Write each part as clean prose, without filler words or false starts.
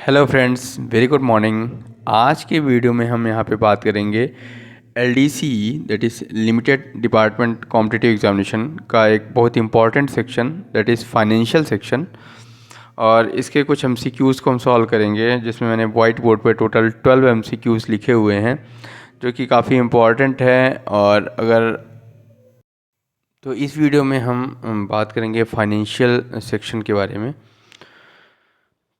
Hello friends, very good morning. आज के video में हम यहाँ पे बात करेंगे LDC that is limited department competitive examination का एक बहुत important section that is financial section. और इसके कुछ एमसीक्यूज़ को हम सॉल्व करेंगे, जिसमें मैंने वाइट बोर्ड पे टोटल 12 एमसीक्यूज़ लिखे हुए हैं जो कि काफ़ी इम्पॉर्टेंट है। और अगर तो इस वीडियो में हम बात करेंगे फाइनेंशियल सेक्शन के बारे में।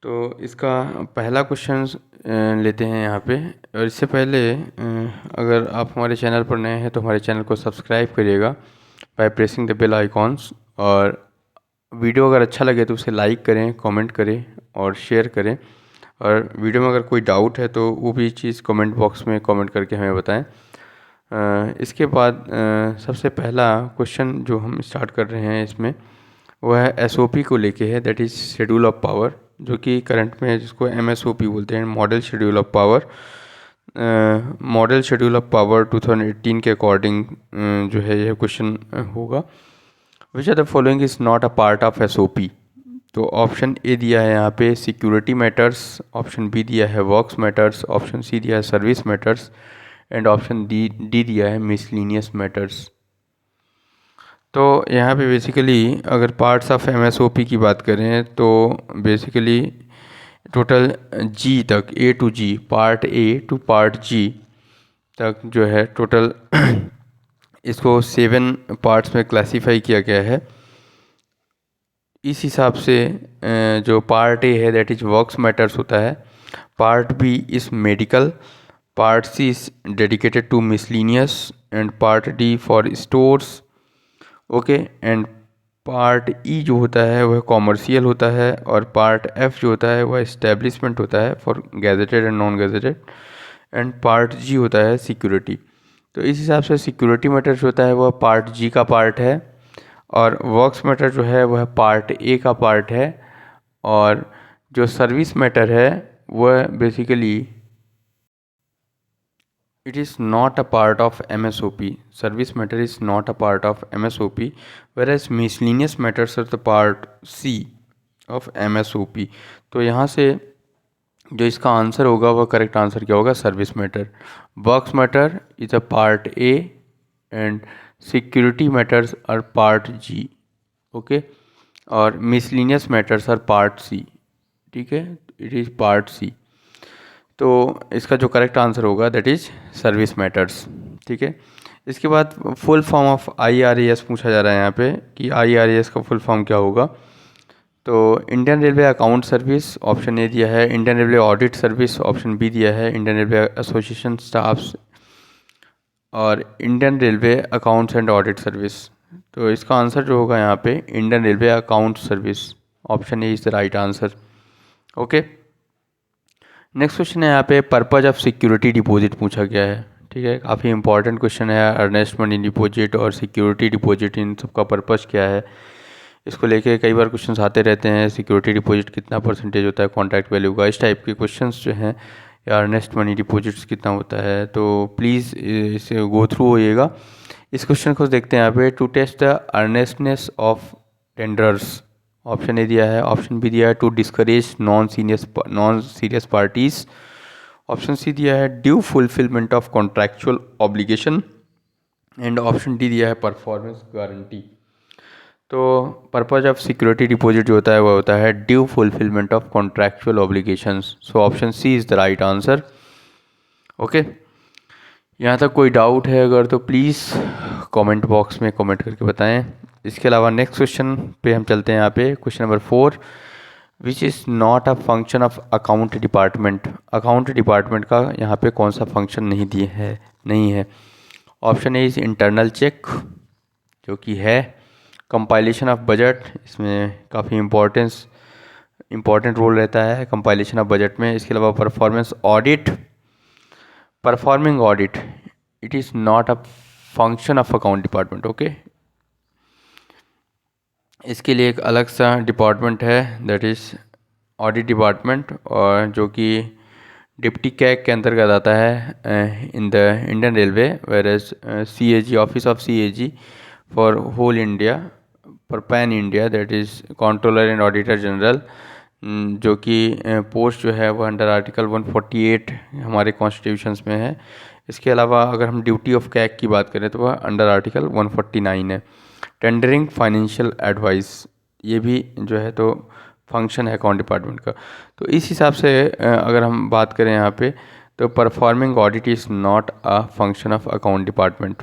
तो इसका पहला क्वेश्चन लेते हैं यहाँ पे। और इससे पहले अगर आप हमारे चैनल पर नए हैं तो हमारे चैनल को सब्सक्राइब करिएगा by pressing the bell icons. और वीडियो अगर अच्छा लगे तो उसे लाइक करें, कमेंट करें और शेयर करें। और वीडियो में अगर कोई डाउट है तो वो भी चीज़ कमेंट बॉक्स में कमेंट करके हमें बताएं। इसके बाद सबसे पहला क्वेश्चन जो हम स्टार्ट कर रहे हैं इसमें वो है एसओपी को लेके है, that is schedule of power, जो कि करंट में जिसको एमएसओपी बोलते हैं, model schedule of power. Model schedule of power 2018 के अकॉर्डिंग जो है यह क्वेश्चन होगा। Which are the following is not a part of SOP. तो ऑप्शन ए दिया है यहाँ पे सिक्योरिटी मैटर्स, ऑप्शन बी दिया है वर्क्स मैटर्स, ऑप्शन सी दिया है service matters and option D दिया है मिसलिनियस मैटर्स। तो यहाँ पे बेसिकली अगर पार्ट्स ऑफ एमएसओपी की बात करें तो बेसिकली टोटल जी तक, A to G, part A to part G तक जो है टोटल इसको 7 पार्ट्स में क्लासीफाई किया गया है। इस हिसाब से जो पार्ट ए है दैट इज वर्क्स मैटर्स होता है, part B is medical, part C is dedicated to miscellaneous and part D for stores. Okay, and part E जो होता है वह कॉमर्शियल होता है और पार्ट एफ जो होता है वह इस्टेब्लिशमेंट होता है for gazetted and non gazetted, and part G होता है सिक्योरिटी। तो इस हिसाब से सिक्योरिटी मैटर जो होता है वह पार्ट जी का पार्ट है और वर्क्स मैटर जो है वह पार्ट ए का पार्ट है। और जो सर्विस मैटर है वह basically it is not a part of MSOP. Service matter is not a part of MSOP, whereas miscellaneous matters are the part C of MSOP. तो यहाँ से जो इसका आंसर होगा वह करेक्ट आंसर क्या होगा? Service matter. Works matter is a part A and security matters are part G. Okay, और miscellaneous matters are part C. ठीक है, इट इज़ पार्ट सी। तो इसका जो करेक्ट आंसर होगा दैट इज़ सर्विस मैटर्स। ठीक है, इसके बाद फुल फॉर्म ऑफ आईआरएएस पूछा जा रहा है यहाँ पे कि आईआरएएस का फुल फॉर्म क्या होगा। तो Indian railway account service option A दिया है, Indian railway audit service option B दिया है, इंडियन रेलवे एसोसिएशन स्टाफ्स और Indian railway accounts and audit service. तो इसका आंसर जो होगा यहाँ पे Indian railway account service, option A is the right answer. Okay, next question है यहाँ पे पर्पज ऑफ सिक्योरिटी डिपॉजिट पूछा गया है। ठीक है, काफ़ी इंपॉर्टेंट क्वेश्चन है। अर्नेस्ट मनी डिपॉजिट और सिक्योरिटी डिपॉजिट, इन सबका पर्पज क्या है, इसको लेके कई बार क्वेश्चंस आते रहते हैं। सिक्योरिटी डिपॉजिट कितना परसेंटेज होता है कॉन्ट्रैक्ट वैल्यू का, इस टाइप के क्वेश्चंस जो हैं, या अर्नेस्ट मनी डिपॉजिट्स कितना होता है। तो प्लीज़ इसे गो थ्रू होइएगा। इस क्वेश्चन को देखते हैं यहाँ पे, to test the earnestness of tenders, option A दिया है, ऑप्शन बी दिया है to discourage non serious parties, option C दिया है due fulfilment of contractual obligation and option D दिया है परफॉर्मेंस गारंटी। तो पर्पज ऑफ सिक्योरिटी डिपॉजिट जो होता है वह होता है due fulfilment of contractual obligations. So option C is the right answer. Okay, यहाँ तक कोई डाउट है अगर तो प्लीज़ कमेंट बॉक्स में कमेंट करके बताएं। इसके अलावा नेक्स्ट क्वेश्चन पे हम चलते हैं। यहाँ पे question number 4, which is not a function of account department. Account department का यहाँ पे कौन सा फंक्शन नहीं है। Option A is internal check, जो कि है, कंपाइलेशन ऑफ बजट, इसमें काफ़ी इम्पोर्टेंट रोल रहता है कंपाइलेशन ऑफ बजट में। इसके अलावा performance audit, performing audit, it is not a function of account department. Okay, इसके लिए एक अलग सा डिपार्टमेंट है दैट इज़ ऑडिट डिपार्टमेंट, और जो कि डिप्टी कैग के अंतर्गत आता है in the Indian railway, where as CAG, office of CAG for whole India, for pan India, that is controller and auditor general, जो कि पोस्ट जो है वो अंडर आर्टिकल 148 हमारे कॉन्स्टिट्यूशंस में है। इसके अलावा अगर हम ड्यूटी ऑफ कैग की बात करें तो वह अंडर आर्टिकल 149 है। टेंडरिंग फाइनेंशियल एडवाइस, ये भी जो है तो फंक्शन है अकाउंट डिपार्टमेंट का। तो इस हिसाब से अगर हम बात करें यहाँ पे, तो performing audit is not a function of account department.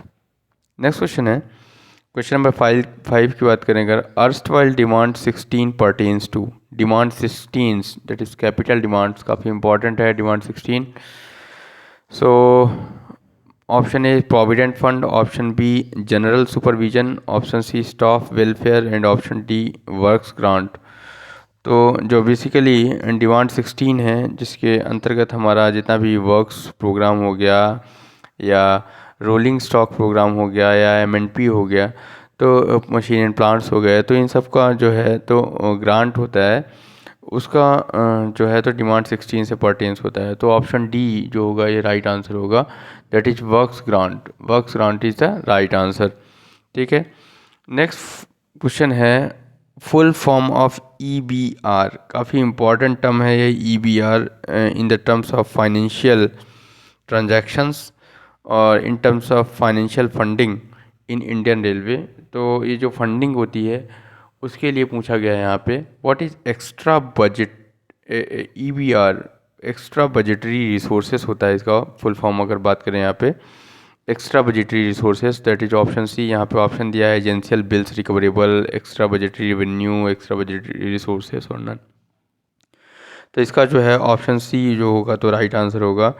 Next question है, क्वेश्चन नंबर 5 की बात करें अगर, erstwhile demand 16 pertains to. Demand 16 that is capital demands, काफ़ी इंपॉर्टेंट है demand 16। So option A provident fund, option B general supervision, option C staff welfare and option D works grant. तो जो basically demand 16 है, जिसके अंतर्गत हमारा जितना भी वर्क्स प्रोग्राम हो गया या रोलिंग स्टॉक प्रोग्राम हो गया या एमएनपी हो गया, तो मशीन एंड प्लांट्स हो गए, तो इन सब का जो है तो ग्रांट होता है, उसका जो है तो डिमांड 16 से परटेन्स होता है। तो ऑप्शन डी जो होगा ये राइट आंसर होगा, that is works grant. Works grant is the right answer. ठीक है, नेक्स्ट क्वेश्चन है, फुल फॉर्म ऑफ EBR। काफ़ी इंपॉर्टेंट टर्म है ये EBR in the terms of financial transactions और in terms of financial funding in Indian railway. तो ये जो फंडिंग होती है उसके लिए पूछा गया है यहाँ पे, what is extra budget EBR। Extra budgetary resources होता है इसका फुल फॉर्म अगर बात करें यहाँ पे, extra budgetary resources, that is option C. यहाँ पे ऑप्शन दिया है agential bills recoverable, extra budgetary revenue, extra budgetary resources और नन। तो इसका जो है ऑप्शन सी जो होगा तो राइट आंसर होगा।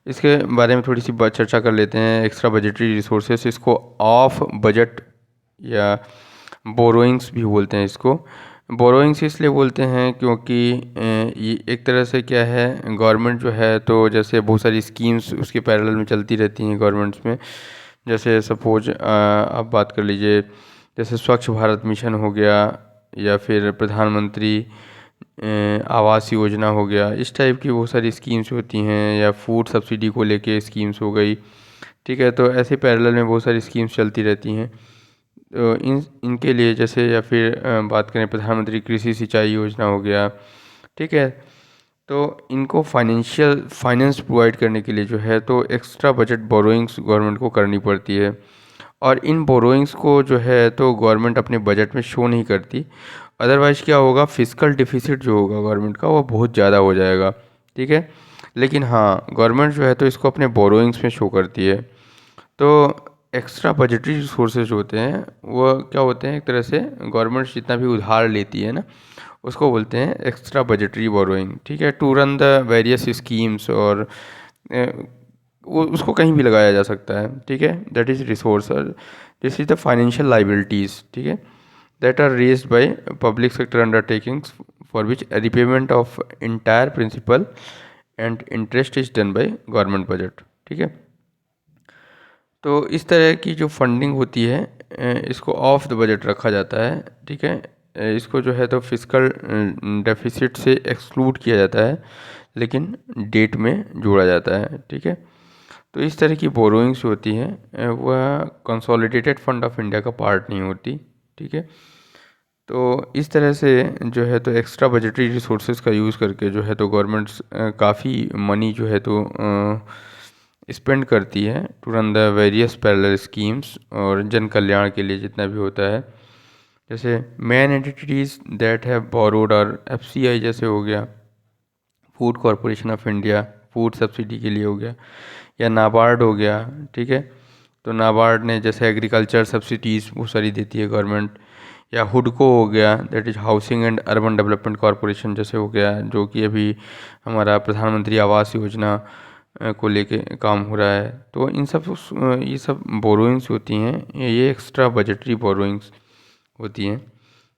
इसके बारे में थोड़ी सी चर्चा कर लेते हैं। एक्स्ट्रा बजटरी रिसोर्सेज, इसको ऑफ बजट या बोरोइंग्स भी बोलते हैं। इसको बोरोइंग्स इसलिए बोलते हैं क्योंकि ये एक तरह से क्या है, गवर्नमेंट जो है तो जैसे बहुत सारी स्कीम्स उसके पैरेलल में चलती रहती हैं गवर्नमेंट्स में। जैसे सपोज आप बात कर लीजिए, जैसे स्वच्छ भारत मिशन हो गया या फिर प्रधानमंत्री आवास योजना हो गया, इस टाइप की बहुत सारी स्कीम्स होती हैं, या फूड सब्सिडी को लेके स्कीम्स हो गई। ठीक है, तो ऐसे पैरेलल में बहुत सारी स्कीम्स चलती रहती हैं। तो इनके लिए जैसे, या फिर बात करें प्रधानमंत्री कृषि सिंचाई योजना हो गया। ठीक है, तो इनको फाइनेंस प्रोवाइड करने के लिए जो है तो एक्स्ट्रा बजट बोरोइंग्स गवर्नमेंट को करनी पड़ती है। और इन बोरोइंग्स को जो है तो गवर्नमेंट अपने बजट में शो नहीं करती, अदरवाइज क्या होगा, फिजिकल डिफिसिट जो होगा गवर्नमेंट का वो बहुत ज़्यादा हो जाएगा। ठीक है, लेकिन हाँ गवर्नमेंट जो है तो इसको अपने बोरोइंग्स में शो करती है। तो एक्स्ट्रा बजटरी रिसोर्सेज होते हैं वो क्या होते हैं, एक तरह से गवर्नमेंट जितना भी उधार लेती है ना, उसको बोलते हैं एक्स्ट्रा बजटरी बोरोइंग। ठीक है, to run the various schemes, और वो उसको कहीं भी लगाया जा सकता है। ठीक है, that is resource, this is the financial liabilities. ठीक है, that are raised by public sector undertakings for which repayment of entire principal and interest is done by government budget. ठीक है, तो इस तरह की जो फंडिंग होती है इसको ऑफ द बजट रखा जाता है। ठीक है, इसको जो है तो फिजिकल डेफिसिट से एक्सक्लूड किया जाता है, लेकिन डेट में जोड़ा जाता है। ठीक है, तो इस तरह की बोरोइंग्स होती हैं वह कंसोलिडेटेड फंड ऑफ इंडिया का पार्ट नहीं होती। ठीक है, तो इस तरह से जो है तो एक्स्ट्रा बजटरी रिसोर्सेज का यूज़ करके जो है तो गवर्नमेंट्स काफ़ी मनी जो है तो स्पेंड करती है to run the various parallel schemes, और जन कल्याण के लिए जितना भी होता है। जैसे main entities that have borrowed, और FCI जैसे हो गया, food corporation of India food subsidy के लिए हो गया, या नाबार्ड हो गया। ठीक है, तो नाबार्ड ने जैसे एग्रीकल्चर सब्सिडीज़ बहुत सारी देती है गवर्नमेंट, या हुडको हो गया, that is housing and urban development corporation जैसे हो गया, जो कि अभी हमारा प्रधानमंत्री आवास योजना को लेके काम हो रहा है। तो इन सब ये सब बोरोइंग्स होती हैं, ये एक्स्ट्रा बजटरी बोरोइंग्स होती हैं।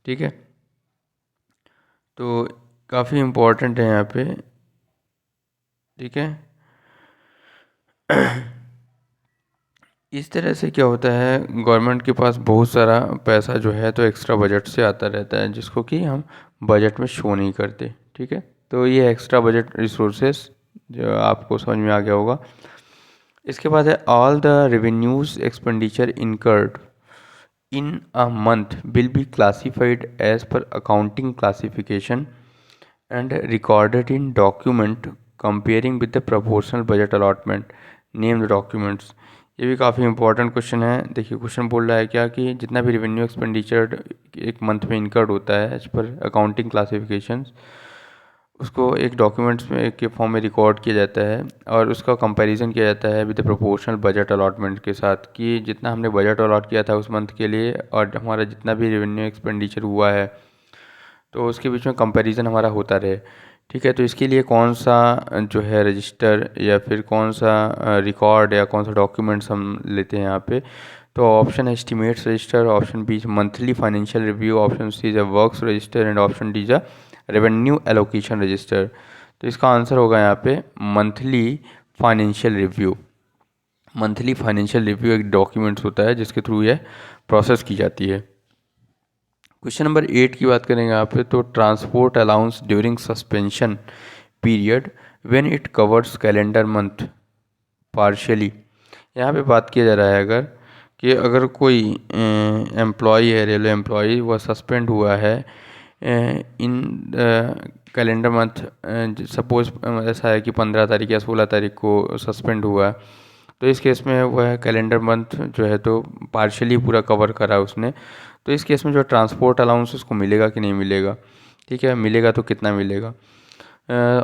ठीक है, तो काफ़ी इम्पोर्टेंट है यहाँ पे। ठीक है, इस तरह से क्या होता है, गवर्नमेंट के पास बहुत सारा पैसा जो है तो एक्स्ट्रा बजट से आता रहता है, जिसको कि हम बजट में शो नहीं करते। ठीक है, तो ये एक्स्ट्रा बजट रिसोर्सेस जो आपको समझ में आ गया होगा। इसके बाद है, all the revenues expenditure incurred in a month will be classified as per accounting classification and recorded in document comparing with the proportional budget allotment, name the documents। ये भी काफ़ी इंपॉर्टेंट क्वेश्चन है। देखिए क्वेश्चन बोल रहा है क्या कि जितना भी रेवेन्यू एक्सपेंडिचर एक मंथ में इनकर्ड होता है एज पर अकाउंटिंग क्लासिफिकेशंस, उसको एक डॉक्यूमेंट्स में के फॉर्म में रिकॉर्ड किया जाता है और उसका कंपैरिजन किया जाता है विद प्रोपोर्शनल बजट अलॉटमेंट के साथ, कि जितना हमने बजट अलॉट किया था उस मंथ के लिए और हमारा जितना भी रेवेन्यू एक्सपेंडिचर हुआ है तो उसके बीच में कंपैरिजन हमारा होता रहे। ठीक है, तो इसके लिए कौन सा जो है रजिस्टर या फिर कौन सा रिकॉर्ड या कौन सा डॉक्यूमेंट्स हम लेते हैं यहाँ पे, तो ऑप्शन है estimates register, option B monthly financial review, option C is a works register and option D is a revenue allocation register. तो इसका आंसर होगा यहाँ पे monthly financial review. Monthly financial review एक डॉक्यूमेंट्स होता है जिसके थ्रू यह प्रोसेस की जाती है। क्वेश्चन नंबर 8 की बात करेंगे यहाँ पे, तो transport allowance during suspension period when it covers calendar month partially. यहाँ पे बात किया जा रहा है अगर कि अगर कोई एम्प्लॉई है, रेलवे एम्प्लॉई, वह सस्पेंड हुआ है इन कैलेंडर मंथ, सपोज ऐसा है कि 15 तारीख या 16 तारीख को सस्पेंड हुआ है, तो इस केस में वह कैलेंडर मंथ जो है तो पार्शियली पूरा कवर करा उसने, तो इस केस में जो ट्रांसपोर्ट अलाउंस उसको मिलेगा कि नहीं मिलेगा। ठीक है, मिलेगा तो कितना मिलेगा।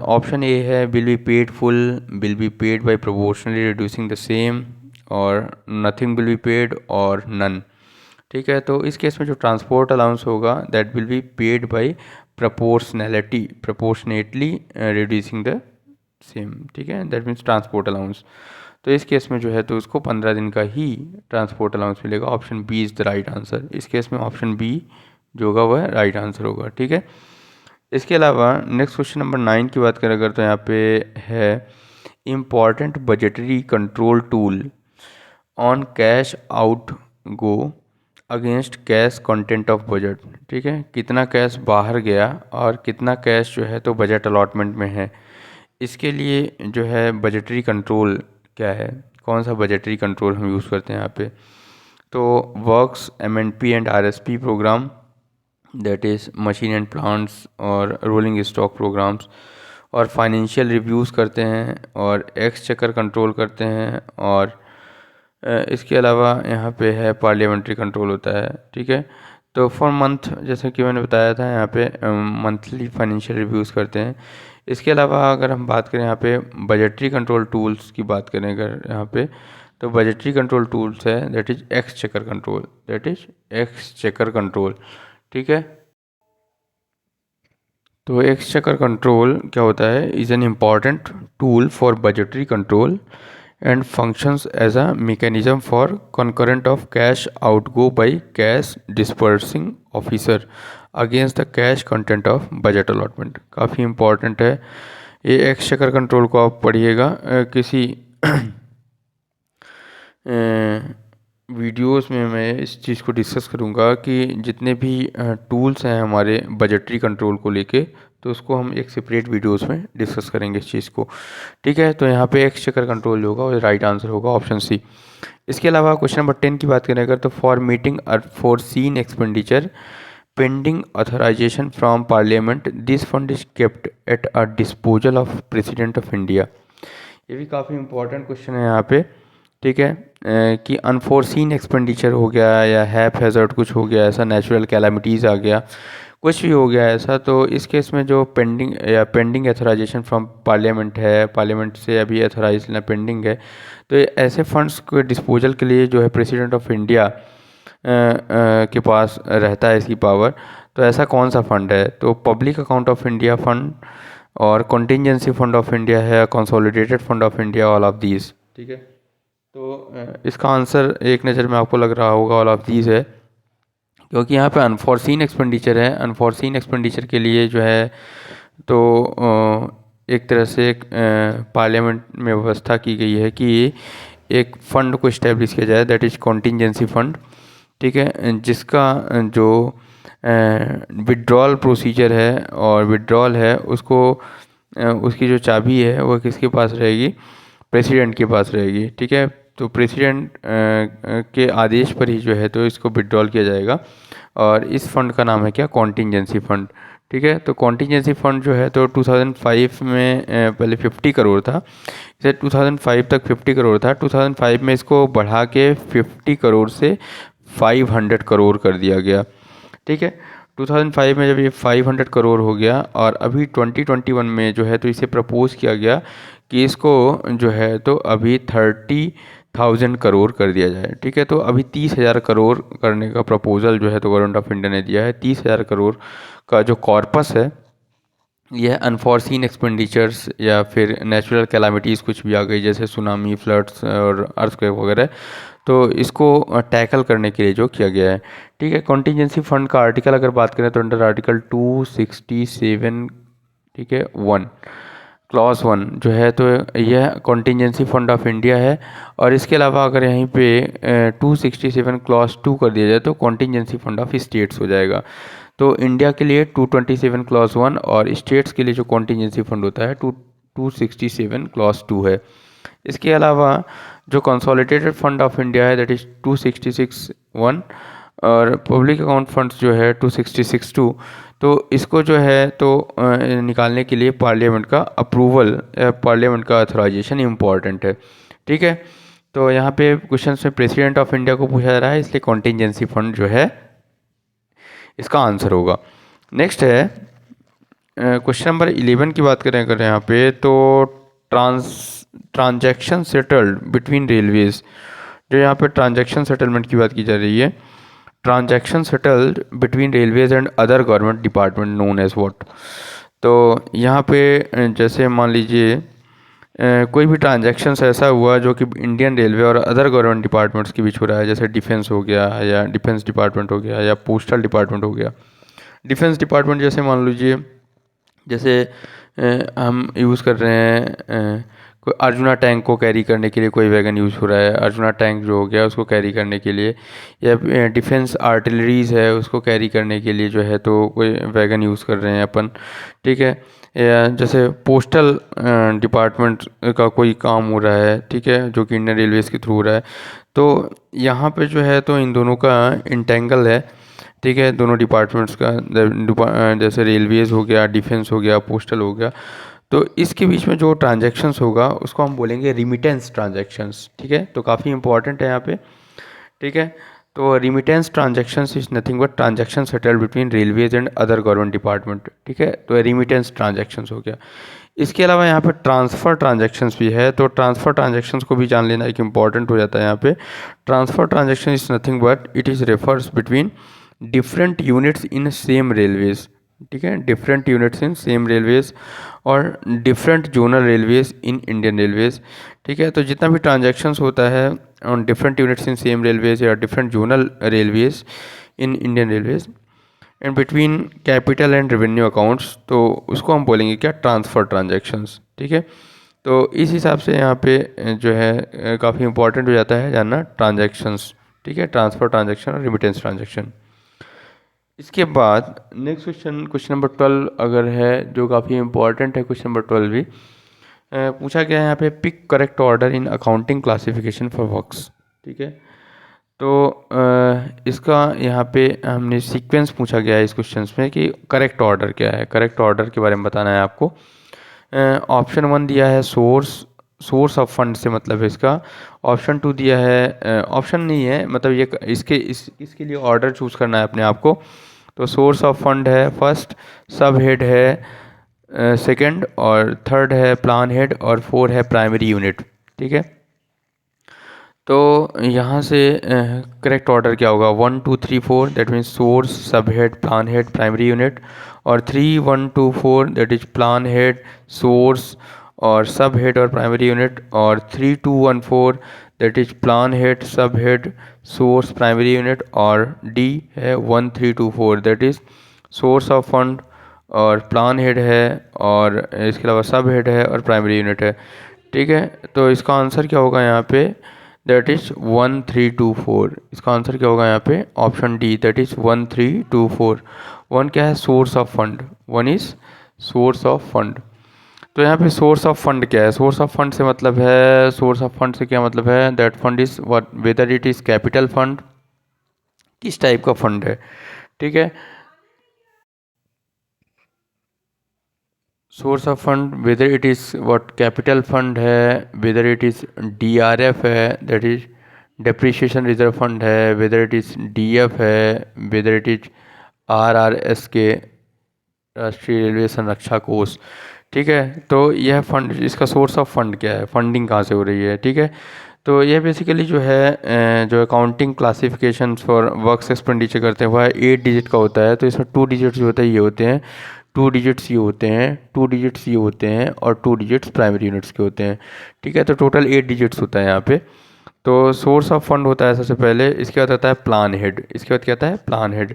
ऑप्शन ए है will be paid full, will be paid by proportionally reducing the same, और नथिंग विल बी पेड और नन। ठीक है, तो इस केस में जो ट्रांसपोर्ट अलाउंस होगा that will be paid by proportionately reducing the same. ठीक है, दैट मीन्स ट्रांसपोर्ट अलाउंस। तो इस केस में जो है तो उसको 15 दिन का ही ट्रांसपोर्ट अलाउंस मिलेगा। Option B is the right answer. इस केस में ऑप्शन बी जो होगा वह राइट आंसर होगा। ठीक है, इसके अलावा नेक्स्ट क्वेश्चन नंबर 9 की बात करें अगर, तो यहाँ पे है important budgetary control tool on cash out go against cash content of budget. ठीक है, कितना कैश बाहर गया और कितना कैश जो है तो बजट अलॉटमेंट में है, इसके लिए जो है बजटरी कंट्रोल क्या है, कौन सा बजटरी कंट्रोल हम यूज़ करते हैं यहाँ पे। तो works MNP and RSP program, that is machine and plants और रोलिंग स्टॉक प्रोग्राम्स, और फाइनेंशियल रिव्यूज़ करते हैं और एक्सचेकर कंट्रोल करते हैं, और इसके अलावा यहाँ पे है पार्लियामेंट्री कंट्रोल होता है। ठीक है, तो फॉर मंथ जैसे कि मैंने बताया था यहाँ पे मंथली फाइनेंशियल रिव्यूज़ करते हैं। इसके अलावा अगर हम बात करें यहाँ पे बजटरी कंट्रोल टूल्स की बात करें अगर यहाँ पे, तो बजटरी कंट्रोल टूल्स है that is exchequer control, that is exchequer control. ठीक है, तो एक्सचेकर कंट्रोल क्या होता है, is an important tool for budgetary control and functions as a mechanism for concurrent of cash outgo by cash disbursing officer against the cash content of budget allotment। काफ़ी important है ये exchequer control को, आप पढ़िएगा किसी videos में मैं इस चीज़ को डिस्कस करूँगा कि जितने भी टूल्स हैं हमारे बजटरी कंट्रोल को लेके, तो उसको हम एक सेपरेट वीडियोस में डिस्कस करेंगे इस चीज़ को। ठीक है, तो यहाँ पे एक्सचेकर कंट्रोल होगा और राइट आंसर होगा ऑप्शन सी। इसके अलावा क्वेश्चन नंबर 10 की बात करें अगर, तो for meeting foreseen expenditure pending authorisation from parliament this fund is kept at a disposal of president of India. ये भी काफ़ी इंपॉर्टेंट क्वेश्चन है यहाँ पे। ठीक है, कि अनफोर्सीन एक्सपेंडिचर हो गया या हैप हैज़र्ड कुछ हो गया ऐसा, नेचुरल कैलामिटीज़ आ गया, कुछ भी हो गया ऐसा, तो इस केस में जो पेंडिंग एथोराइजेशन फ्रॉम पार्लियामेंट है, पार्लियामेंट से अभी एथोराइज लेना पेंडिंग है, तो ऐसे फंड्स को डिस्पोजल के लिए जो है प्रेसिडेंट ऑफ इंडिया के पास रहता है इसकी पावर। तो ऐसा कौन सा फंड है, तो public account of India fund और कॉन्टीजेंसी फंड ऑफ इंडिया है, consolidated fund of India, all of these. ठीक है, तो इसका आंसर एक नज़र में आपको लग रहा होगा ऑल ऑफ दीज है, क्योंकि यहाँ पे अनफोर्सीन एक्सपेंडिचर है। अनफोर्सीन एक्सपेंडिचर के लिए जो है तो एक तरह से पार्लियामेंट में व्यवस्था की गई है कि एक फ़ंड को इस्टेब्लिश किया जाए, दैट इज़ कॉन्टीजेंसी फंड। ठीक है, जिसका जो विड्रॉल प्रोसीजर है और विड्रॉल है उसको उसकी जो चाबी है वो किसके पास रहेगी, प्रेसिडेंट के पास रहेगी। ठीक है, तो प्रेसिडेंट के आदेश पर ही जो है तो इसको विड्रॉल किया जाएगा, और इस फंड का नाम है क्या, कॉन्टीजेंसी फंड। ठीक है। तो कॉन्टीजेंसी फंड जो है तो 2005 में पहले 50 करोड़ था, इसे 2005 तक 50 करोड़ था। 2005 में इसको बढ़ा के 50 करोड़ से 500 करोड़ कर दिया गया। ठीक है। 2005 में जब ये 500 करोड़ हो गया और अभी 2021 में जो है तो इसे प्रपोज़ किया गया कि इसको जो है तो अभी 30,000 करोड़ कर दिया जाए। ठीक है। तो अभी 30,000 करोड़ करने का प्रपोज़ल जो है तो गवर्नमेंट ऑफ इंडिया ने दिया है। 30,000 करोड़ का जो कॉर्पस है, यह अनफॉर्सीन एक्सपेंडिचर्स या फिर नेचुरल कैलामिटीज़ कुछ भी आ गई जैसे सुनामी, फ्लड्स और अर्थक्वेक वगैरह, तो इसको टैकल करने के लिए जो किया गया है। ठीक है। कॉन्टीजेंसी फंड का आर्टिकल अगर बात करें तो अंडर आर्टिकल 267, ठीक है, 1 क्लॉज 1 जो है तो यह कॉन्टीजेंसी फंड ऑफ इंडिया है। और इसके अलावा अगर यहीं पे 267 क्लॉज 2 कर दिया जाए तो कॉन्टीजेंसी फंड ऑफ स्टेट्स हो जाएगा। तो इंडिया के लिए 227 क्लॉज 1 और स्टेट्स के लिए जो कॉन्टीजेंसी फंड होता है 267 क्लॉज 2 है। इसके अलावा जो कंसोलिडेटेड फंड ऑफ इंडिया है दैट इज़ 266 1 और पब्लिक अकाउंट फंड्स जो है 266 2। तो इसको जो है तो निकालने के लिए पार्लियामेंट का अप्रूवल, पार्लियामेंट का अथोराइजेशन इम्पॉर्टेंट है। ठीक है। तो यहाँ पे क्वेश्चन में प्रेसिडेंट ऑफ इंडिया को पूछा जा रहा है, इसलिए कॉन्टीजेंसी फंड जो है इसका आंसर होगा। नेक्स्ट है क्वेश्चन नंबर 11 की बात करें अगर यहाँ पे तो ट्रांजैक्शन सेटल्ड बिटवीन रेलवेज, जो यहाँ पे ट्रांजैक्शन सेटलमेंट की बात की जा रही है, transaction settled between railways and other government department known as what. तो यहाँ पे जैसे मान लीजिए कोई भी ट्रांजैक्शंस ऐसा हुआ जो कि इंडियन रेलवे और अदर गवर्नमेंट डिपार्टमेंट्स के बीच हो रहा है, जैसे डिफेंस हो गया या डिफेंस डिपार्टमेंट हो गया या पोस्टल डिपार्टमेंट हो गया। डिफेंस डिपार्टमेंट जैसे मान लीजिए जैसे हम यूज़ कर रहे हैं कोई अर्जुना टैंक को कैरी करने के लिए कोई वैगन यूज़ हो रहा है, अर्जुना टैंक जो हो गया उसको कैरी करने के लिए, या डिफेंस आर्टिलरीज है उसको कैरी करने के लिए जो है तो कोई वैगन यूज़ कर रहे हैं अपन। ठीक है। या जैसे पोस्टल डिपार्टमेंट का कोई काम हो रहा है, ठीक है, जो कि इंडियन रेलवेज़ के थ्रू हो रहा है, तो यहाँ पे जो है तो इन दोनों का इंटेंगल है। ठीक है। दोनों डिपार्टमेंट्स का जैसे रेलवेज़ हो गया, डिफेंस हो गया, पोस्टल हो गया, तो इसके बीच में जो ट्रांजैक्शंस होगा उसको हम बोलेंगे रिमिटेंस ट्रांजैक्शंस। ठीक है। तो काफ़ी इंपॉर्टेंट है यहाँ पे। ठीक है। तो remittance transactions is nothing but transaction settled between railways and other government department. ठीक है। तो रिमिटेंस ट्रांजैक्शंस हो गया। इसके अलावा यहाँ पे ट्रांसफ़र ट्रांजैक्शंस भी है, तो ट्रांसफ़र ट्रांजैक्शंस को भी जान लेना एक इम्पॉर्टेंट हो जाता है यहाँ पे। Transfer transaction is nothing but it is refers between different units in same railways. ठीक है। Different units in same railways और different zonal railways in Indian railways. ठीक है। तो जितना भी ट्रांजैक्शंस होता है on different units in same railways या different zonal railways in Indian railways and between capital and revenue accounts, तो उसको हम बोलेंगे क्या, ट्रांसफ़र ट्रांजैक्शंस। ठीक है। तो इस हिसाब से यहाँ पे जो है काफ़ी इंपॉर्टेंट हो जाता है जानना ट्रांजैक्शंस। ठीक है। ट्रांसफ़र ट्रांजैक्शन और रिमिटेंस ट्रांजैक्शन। इसके बाद नेक्स्ट क्वेश्चन, क्वेश्चन नंबर 12 अगर है, जो काफ़ी इंपॉर्टेंट है, क्वेश्चन नंबर 12 भी पूछा गया है यहाँ पे, pick correct order in accounting classification for works. ठीक है। तो इसका यहाँ पे हमने सीक्वेंस पूछा गया है इस क्वेश्चन में कि करेक्ट ऑर्डर क्या है, करेक्ट ऑर्डर के बारे में बताना है आपको। ऑप्शन 1 दिया है सोर्स ऑफ फंड से मतलब है इसका। ऑप्शन 2 दिया है, ऑप्शन नहीं है मतलब ये इसके लिए ऑर्डर चूज़ करना है अपने आप को। तो सोर्स ऑफ फंड है फर्स्ट, सब हेड है सेकंड, और थर्ड है प्लान हेड, और 4 है प्राइमरी यूनिट। ठीक है। तो यहाँ से करेक्ट ऑर्डर क्या होगा, 1 2 3 4 दैट मीन्स सोर्स, सब head, plan head, primary unit, और 3 1 2 4 that is plan head, source और सब हेड और प्राइमरी यूनिट, और 3 2 1 4 दैट इज प्लान हेड, सब हेड, सोर्स, प्राइमरी यूनिट, और डी है 1 3 2 4 that is source of fund और प्लान हेड है, और इसके अलावा सब हेड है और प्राइमरी यूनिट है। ठीक है। तो इसका आंसर क्या होगा यहाँ पे, दैट इज़ 1 3 2 4। इसका आंसर क्या होगा यहाँ पे, ऑप्शन डी दैट इज़ 1 3 2 4। 1 क्या है, source of fund, 1 is source of fund. तो यहाँ पे सोर्स ऑफ फंड क्या है, सोर्स ऑफ फंड से मतलब है, सोर्स ऑफ फंड से क्या मतलब है, that fund is what, whether it is capital fund, किस टाइप का फंड है। ठीक है। Source of fund whether it is what capital fund है, वेदर इट इज़ DRF है, that is depreciation reserve fund है, वेदर इट इज़ DF है, whether it is RRSK राष्ट्रीय रेलवे संरक्षा कोष। ठीक है, तो यह फंड, इसका सोर्स ऑफ फंड क्या है, फंडिंग कहाँ से हो रही है। ठीक है, तो ये बेसिकली जो है जो accounting classification for works expenditure करते हैं वह 8 डिजिट का होता है। तो इसमें 2 डिजिट्स जो होते हैं ये होते हैं, 2 डिजिट्स ये होते हैं, 2 डिजिट्स ये होते हैं और 2 डिजिट्स प्राइमरी यूनिट्स के होते हैं। ठीक है, तो टोटल 8 डिजिट्स होता है यहाँ पे। तो सोर्स ऑफ फंड होता है सबसे पहले, इसके बाद आता है प्लान हेड, इसके बाद क्या आता है प्लान हेड।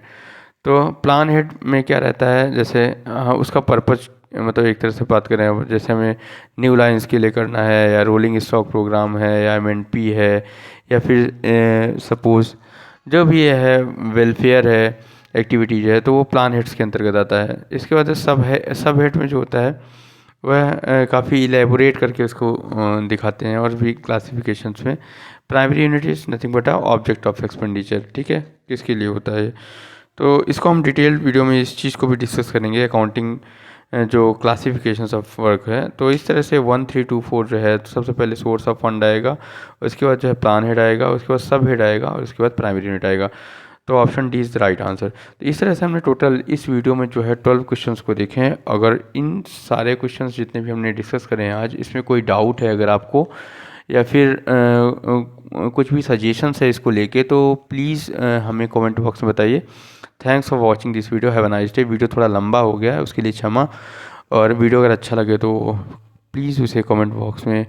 तो प्लान हेड में क्या रहता है, जैसे उसका पर्पज, मतलब एक तरह से बात करें, जैसे हमें न्यू लाइन्स के लिए करना है, या रोलिंग स्टॉक प्रोग्राम है, या MNP है, या फिर सपोज़ जो भी ये है वेलफेयर है, एक्टिविटीज़ है, तो वो प्लान हेड्स के अंतर्गत आता है। इसके बाद सब हेड में जो होता है वह काफ़ी इलेबोरेट करके उसको दिखाते हैं, और भी क्लासिफिकेशंस में primary unit is nothing but object of expenditure. ठीक है, किसके लिए होता है। तो इसको हम डिटेल वीडियो में इस चीज़ को भी डिस्कस करेंगे, अकाउंटिंग जो क्लासिफिकेशंस ऑफ वर्क है। तो इस तरह से 1 3 2 4 जो है, तो सबसे पहले सोर्स ऑफ फंड आएगा, उसके बाद जो है प्लान हेड आएगा, उसके बाद सब हेड आएगा, और उसके बाद प्राइमरी यूनिट आएगा। तो option D is the right answer. तो इस तरह से हमने टोटल इस वीडियो में जो है 12 क्वेश्चंस को देखे हैं। अगर इन सारे क्वेश्चंस जितने भी हमने डिस्कस करे हैं आज, इसमें कोई डाउट है अगर आपको, या फिर कुछ भी सजेशंस है इसको लेके, तो प्लीज़ हमें कमेंट बॉक्स में बताइए। Thanks for watching this video, have a nice day. Video थोड़ा लंबा हो गया है, उसके लिए क्षमा। और वीडियो अगर अच्छा लगे तो प्लीज़ उसे कमेंट बॉक्स में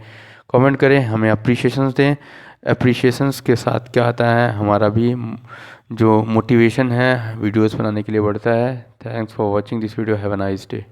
कमेंट करें, हमें अप्रिशिएशंस दें। अप्रिशिएशंस के साथ क्या आता है, हमारा भी जो मोटिवेशन है वीडियोस बनाने के लिए बढ़ता है। Thanks for watching this video, have a nice day.